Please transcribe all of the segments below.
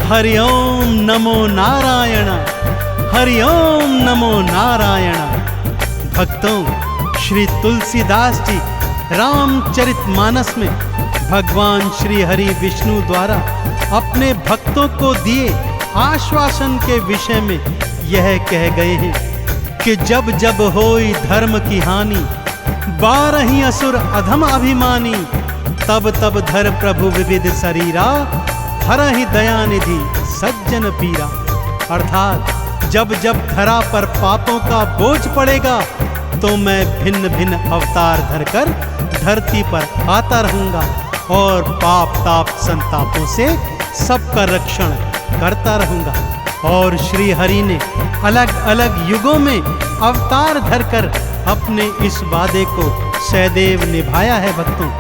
हरि ओम नमो नारायण, हरि ओम नमो नारायण। भक्तों, श्री तुलसीदास जी रामचरितमानस में भगवान श्री हरि विष्णु द्वारा अपने भक्तों को दिए आश्वासन के विषय में यह कह गए हैं कि जब जब होई धर्म की हानि, बारही असुर अधम अभिमानी, तब तब धर प्रभु विविध शरीरा, हरहि दयानिधि सज्जन पीरा। अर्थात जब जब धरा पर पापों का बोझ पड़ेगा तो मैं भिन्न भिन्न अवतार धरकर धरती पर आता रहूंगा और पाप ताप संतापों से सबका रक्षण करता रहूंगा। और श्री हरि ने अलग अलग युगों में अवतार धरकर अपने इस वादे को सदैव निभाया है। भक्तों,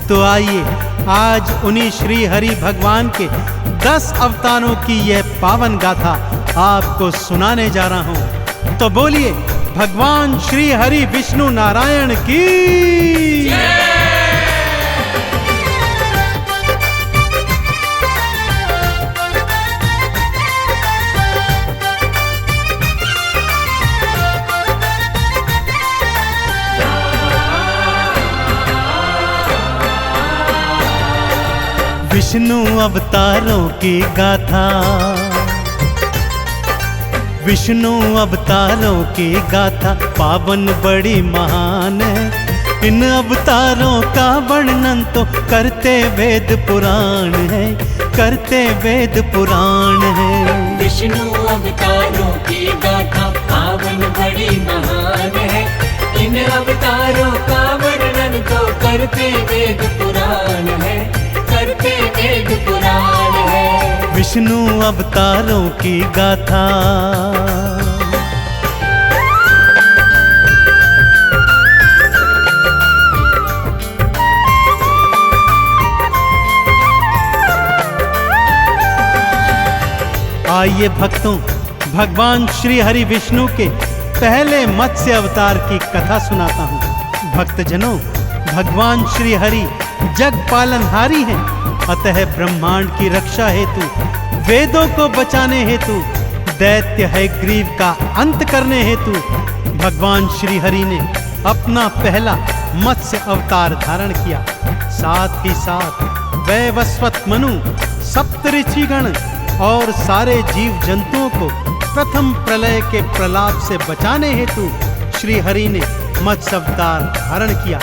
तो आइए आज उन्हीं श्री हरि भगवान के 10 अवतारों की यह पावन गाथा आपको सुनाने जा रहा हूं। तो बोलिए भगवान श्री हरि विष्णु नारायण की। विष्णु अवतारों की गाथा, विष्णु अवतारों की गाथा पावन बड़ी महान है। इन अवतारों का वर्णन तो करते वेद पुराण है, करते वेद पुराण है। विष्णु अवतारों की गाथा पावन बड़ी महान है। इन अवतारों का वर्णन तो करते वेद पुराण है, करते वेद पुराण है। विष्णु अवतारों की गाथा। आइए भक्तों, भगवान श्री हरि विष्णु के पहले मत्स्य अवतार की कथा सुनाता हूँ। भक्तजनों, भगवान श्री हरि जग पालनहारी हैं, अतः ब्रह्मांड की रक्षा हेतु, वेदों को बचाने हेतु, दैत्य हयग्रीव का अंत करने हेतु भगवान श्री हरि ने अपना पहला मत्स्य अवतार धारण किया। साथ ही साथ वैवस्वत मनु, सप्तऋषिगण और सारे जीव जंतुओं को प्रथम प्रलय के प्रलाप से बचाने हेतु श्री हरि ने मत्स्य अवतार धारण किया।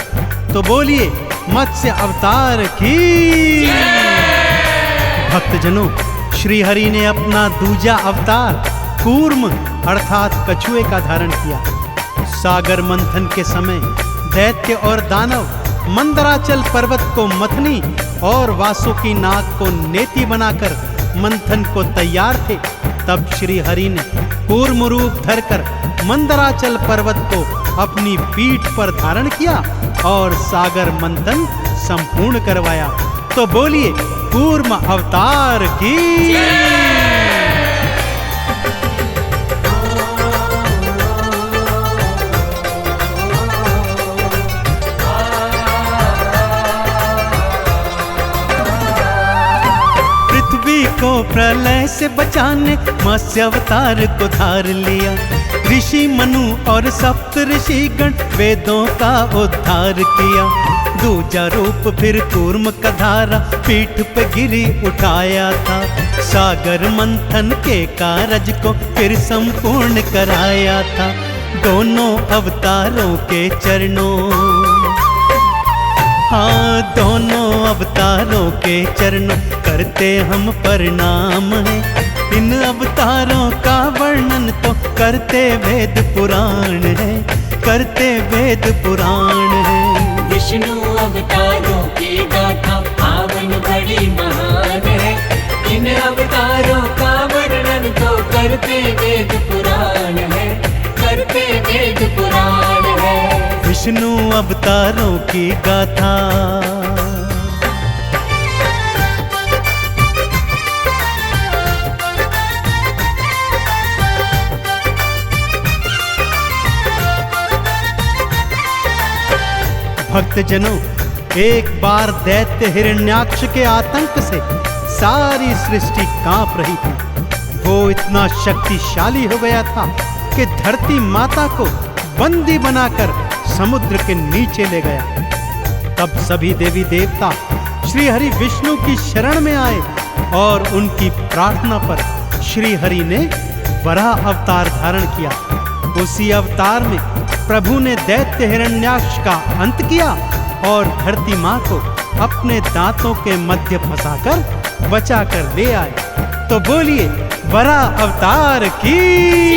तो बोलिए मत्स्य अवतार की। भक्तजनों, श्री हरि ने अपना दूजा अवतार कूर्म अर्थात कछुए का धारण किया। सागर मंथन के समय दैत्य और दानव मंदराचल पर्वत को मथनी और वासुकी नाग को नेति बनाकर मंथन को तैयार थे। तब श्री हरि ने कूर्म रूप धरकर मंदराचल पर्वत को अपनी पीठ पर धारण किया और सागर मंथन संपूर्ण करवाया। तो बोलिए कूर्म अवतार की। पृथ्वी को प्रलय से बचाने मत्स्य अवतार को धार लिया। ऋषि मनु और सप्त ऋषिगण वेदों का उद्धार किया। दूजा रूप फिर कूर्म का धारा पीठ पे गिरी उठाया था। सागर मंथन के कारज को फिर संपूर्ण कराया था। दोनों अवतारों के चरणों, हाँ दोनों अवतारों के चरणों करते हम प्रणाम है। इन अवतारों का वर्णन तो करते वेद पुराण है, करते वेद पुराण है। विष्णु अवतारों की गाथा पावन बड़ी महान है। इन अवतारों का वर्णन तो करते वेद पुराण है, करते वेद पुराण है। विष्णु अवतारों की गाथा। भक्तजनों, एक बार दैत्य हिरण्याक्ष के आतंक से सारी सृष्टि कांप रही थी। वो इतना शक्तिशाली हो गया था कि धरती माता को बंदी बनाकर समुद्र के नीचे ले गया। तब सभी देवी देवता श्री हरि विष्णु की शरण में आए और उनकी प्रार्थना पर श्री हरि ने वराह अवतार धारण किया। उसी अवतार में प्रभु ने दैत्य हिरण्याक्ष का अंत किया और धरती माँ को अपने दांतों के मध्य फंसाकर बचाकर ले आए। तो बोलिए वराह अवतार की।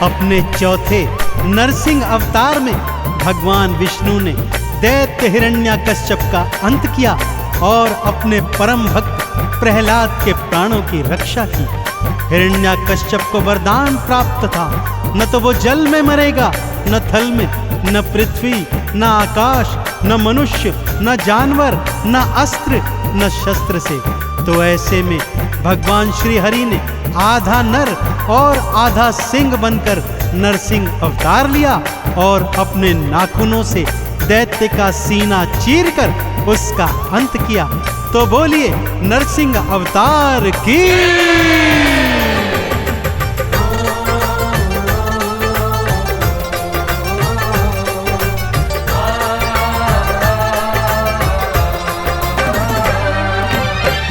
अपने चौथे नरसिंह अवतार में भगवान विष्णु ने दैत्य हिरण्याकश्यप का अंत किया और अपने परम भक्त प्रहलाद के प्राणों की रक्षा की। हिरण्याकश्यप को वरदान प्राप्त था, न तो वो जल में मरेगा, न थल में, न पृथ्वी, न आकाश, न मनुष्य, न जानवर, न अस्त्र, न शस्त्र से। तो ऐसे में भगवान श्री हरि ने आधा नर और आधा सिंह बनकर नरसिंह अवतार लिया और अपने नाखूनों से दैत्य का सीना चीरकर उसका अंत किया। तो बोलिए नरसिंह अवतार की।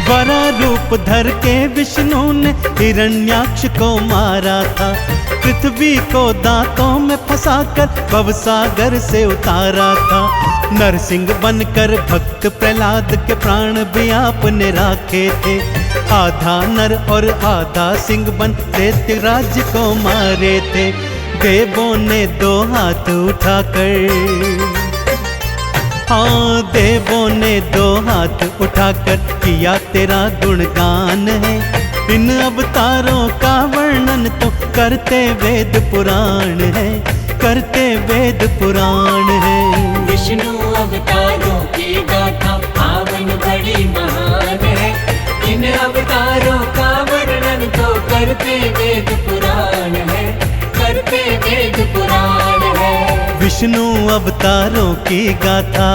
वरा रूप धर के विष्णु ने हिरण्याक्ष को मारा था। पृथ्वी को दांतों में फंसाकर भवसागर से उतारा था। नरसिंह बनकर भक्त प्रहलाद के प्राण भी आपने राखे थे। आधा नर और आधा सिंह बन दैत्य राज्य को मारे थे। देवों ने दो हाथ उठाकर, हाँ देवों ने दो हाथ उठाकर किया तेरा गुणगान है। इन अवतारों का वर्णन तो करते वेद पुराण है, करते वेद पुराण है। विष्णु अवतारों की गाथा पावन बड़ी महान है। इन अवतारों का वर्णन तो करते वेद पुराण है, करते वेद पुराण है। विष्णु अवतारों की गाथा।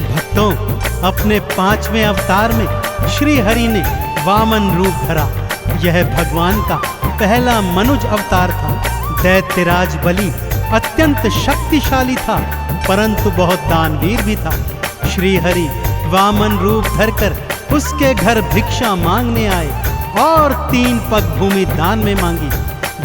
भक्तों, अपने 5वें अवतार में श्री हरि ने वामन रूप धरा। यह भगवान का पहला मनुज अवतार था। दैत्यराज बलि अत्यंत शक्तिशाली था, परंतु बहुत दानवीर भी था। श्री हरि वामन रूप धरकर उसके घर भिक्षा मांगने आए और 3 पग भूमि दान में मांगी।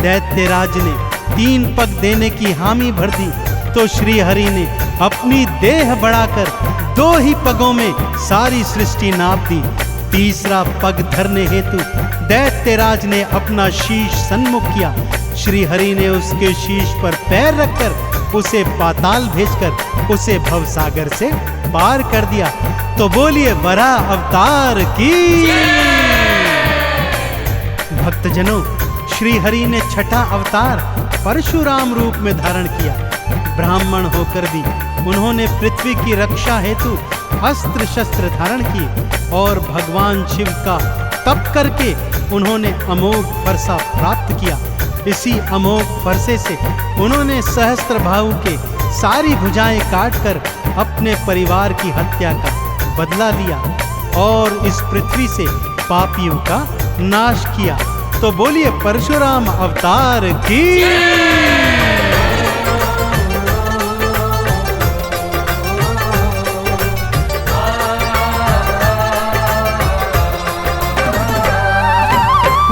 दैत्यराज ने 3 पग देने की हामी भर दी तो श्री हरि ने अपनी देह बढ़ाकर 2 ही पगों में सारी सृष्टि नाप दी। तीसरा पग धरने हेतु दैत्यराज ने अपना शीश सन्मुख किया। श्री हरि ने उसके शीश पर पैर रखकर उसे पाताल भेजकर उसे भवसागर से पार कर दिया। तो बोलिए वराह अवतार की। भक्तजनों, श्री हरि ने छठा अवतार परशुराम रूप में धारण किया। ब्राह्मण होकर भी उन्होंने पृथ्वी की रक्षा हेतु अस्त्र शस्त्र धारण किए और भगवान शिव का तप करके उन्होंने अमोघ फरसा प्राप्त किया। इसी अमोघ फरसे से उन्होंने सहस्त्रबाहु के सारी भुजाएं काटकर अपने परिवार की हत्या का बदला लिया और इस पृथ्वी से पापियों का नाश किया। तो बोलिए परशुराम अवतार की।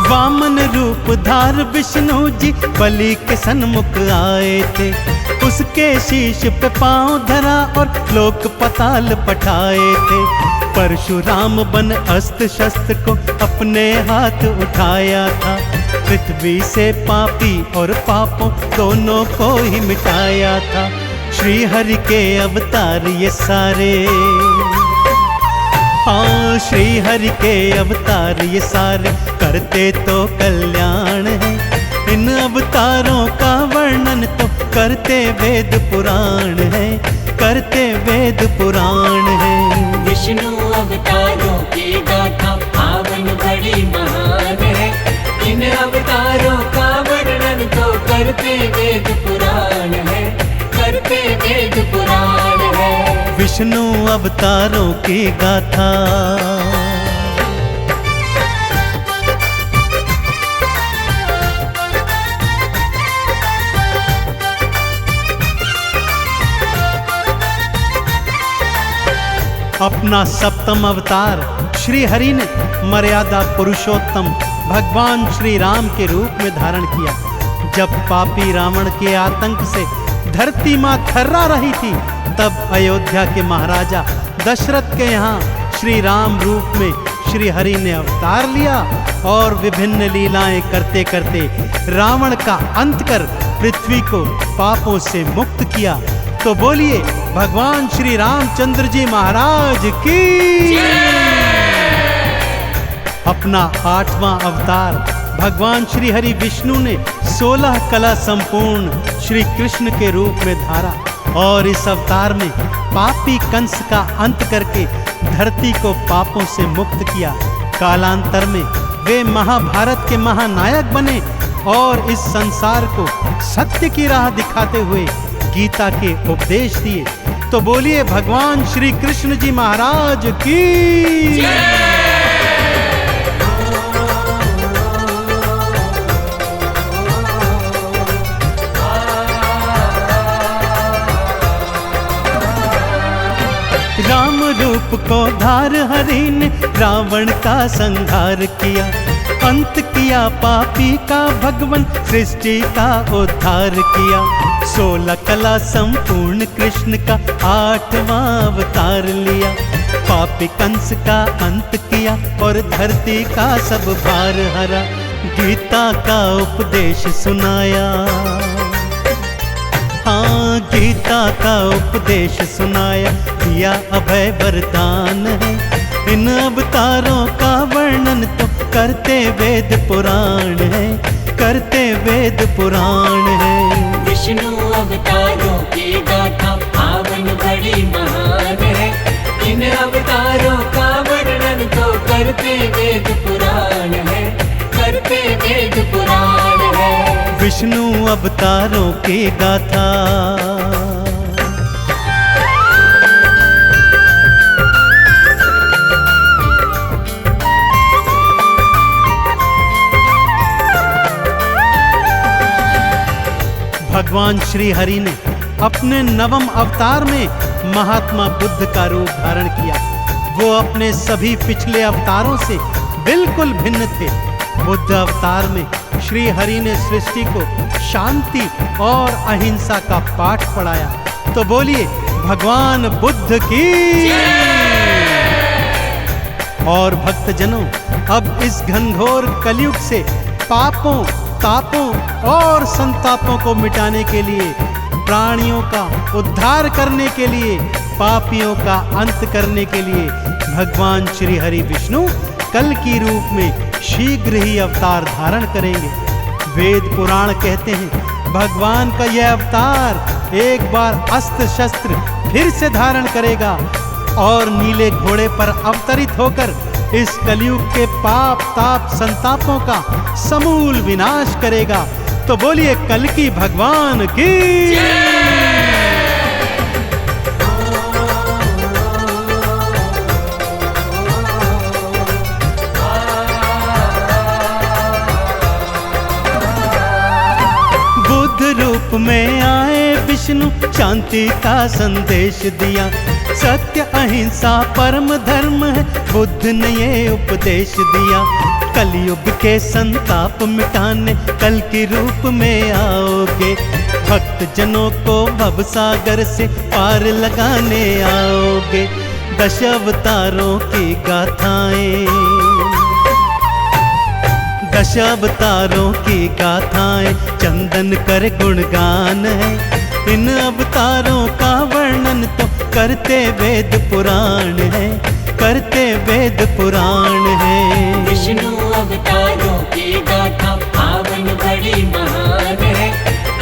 वामन रूप धार विष्णु जी बलि के सन्मुख आए थे। उसके शीश पे पांव धरा और लोक पताल पठाए थे। परशुराम बन अस्त्र शस्त्र को अपने हाथ उठाया था। पृथ्वी से पापी और पापों दोनों को ही मिटाया था। श्री हरि के अवतार ये सारे, हाँ श्री हरि के अवतार ये सारे करते तो कल्याण है। इन अवतारों का वर्णन तो करते वेद पुराण है, करते वेद पुराण है। विष्णु अवतारों की गाथा पावन बड़ी बड़ी महान है। इन अवतारों का वर्णन तो करते वेद पुराण है, करते वेद पुराण है। विष्णु अवतारों की गाथा अपना सप्तम अवतार श्री हरि ने मर्यादा पुरुषोत्तम भगवान श्री राम के रूप में धारण किया। जब पापी रावण के आतंक से धरती मां थर्रा रही थी, तब अयोध्या के महाराजा दशरथ के यहाँ श्री राम रूप में श्री हरि ने अवतार लिया और विभिन्न लीलाएं करते करते रावण का अंत कर पृथ्वी को पापों से मुक्त किया। तो बोलिए भगवान श्री रामचंद्र जी महाराज की। अपना 8वां अवतार भगवान श्री हरि विष्णु ने 16 कला संपूर्ण श्री कृष्ण के रूप में धारा और इस अवतार में पापी कंस का अंत करके धरती को पापों से मुक्त किया। कालांतर में वे महाभारत के महानायक बने और इस संसार को सत्य की राह दिखाते हुए गीता के उपदेश दिए। तो बोलिए भगवान श्री कृष्ण जी महाराज की। राम रूप को धार हरि ने रावण का संहार किया, अंत किया पापी का भगवान सृष्टि का उद्धार किया। 16 कला संपूर्ण कृष्ण का 8वां अवतार लिया, पापी कंस का अंत किया और धरती का सब भार हरा। गीता का उपदेश सुनाया, हाँ गीता का उपदेश सुनाया, दिया अभय वरदान है। इन अवतारों का वर्णन तो करते वेद पुराण है, करते वेद पुराण है। विष्णु अवतारों की गाथा पावन बड़ी महान है। इन अवतारों का वर्णन तो करते वेद पुराण है, करते वेद पुराण है। विष्णु अवतारों की गाथा भगवान श्री हरि ने अपने 9वें अवतार में महात्मा बुद्ध का रूप धारण किया। वो अपने सभी पिछले अवतारों से बिल्कुल भिन्न थे। बुद्ध अवतार में श्री हरि ने सृष्टि को शांति और अहिंसा का पाठ पढ़ाया। तो बोलिए भगवान बुद्ध की। और भक्तजनों, अब इस घनघोर कलयुग से पापों, तापों और संतापों को मिटाने के लिए, प्राणियों का उद्धार करने के लिए, पापियों का अंत करने के लिए भगवान श्री हरि विष्णु कल की रूप में शीघ्र ही अवतार धारण करेंगे। वेद पुराण कहते हैं भगवान का यह अवतार एक बार अस्त्र शस्त्र फिर से धारण करेगा और नीले घोड़े पर अवतरित होकर इस कलयुग के पाप ताप संतापों का समूल विनाश करेगा। तो बोलिए कल की भगवान की। बुद्ध रूप में आए विष्णु शांति का संदेश दिया। सत्य अहिंसा परम धर्म है, बुद्ध ने ये उपदेश दिया। कलयुग के संताप मिटाने कल के रूप में आओगे, भक्त जनों को भवसागर से पार लगाने आओगे। 10 अवतारों की गाथाएं, 10 अवतारों की गाथाएं चंदन कर गुणगान है। इन अवतारों का वर्णन तो करते वेद पुराण है, करते वेद पुराण है। विष्णु अवतारों की गाथा पावन बड़ी महान है।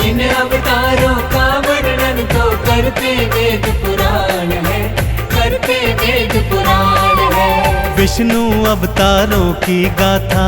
इन अवतारों का वर्णन तो करते वेद पुराण है, करते वेद पुराण है। विष्णु अवतारों की गाथा।